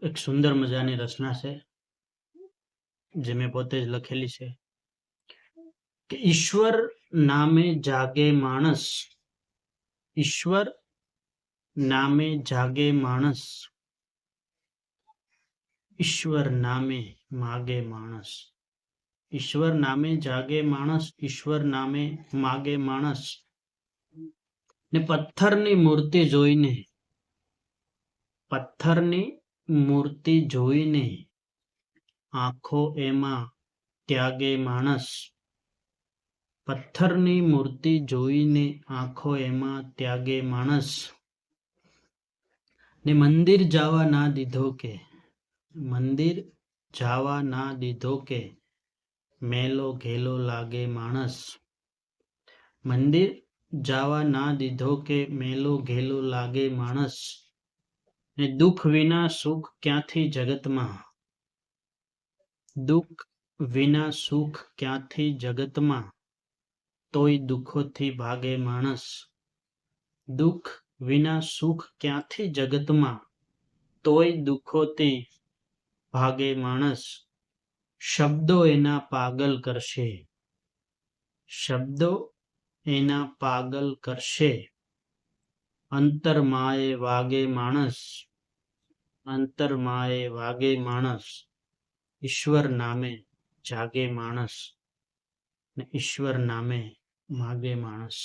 એક સુંદર મજાની રચના છે જે મેં પોતે જ લખેલી છે કે ઈશ્વર નામે જાગે માણસ, ઈશ્વર નામે જાગે માણસ, ઈશ્વર નામે માગે માણસ, ઈશ્વર નામે જાગે માણસ, ઈશ્વર નામે માગે માણસ. ને પથ્થરની મૂર્તિ જોઈને, પથ્થરની મૂર્તિ જોઈને આંખો એમાં ત્યાગે માણસ, પથ્થરની મૂર્તિ જોઈને આંખો એમાં ત્યાગે માણસ. ને મંદિર જાવા ના દીધો કે, મંદિર જાવા ના દીધો કે મેલો ઘેલો લાગે માણસ, મંદિર જાવા ના દીધો કે મેલો ઘેલો લાગે માણસ. ને દુઃખ વિના સુખ ક્યાંથી જગતમાં, દુઃખ વિના સુખ ક્યાંથી જગતમાં, તોય દુઃખોથી ભાગે માણસ, દુઃખ વિના સુખ ક્યાંથી જગતમાં, તોય દુઃખોથી ભાગે માણસ. શબ્દો એના પાગલ કરશે, શબ્દો એના પાગલ કરશે, અંતરમાએ વાગે માણસ, અંતરમાએ વાગે માણસ. ઈશ્વર નામે જાગે માણસ ને ઈશ્વર નામે માગે માણસ.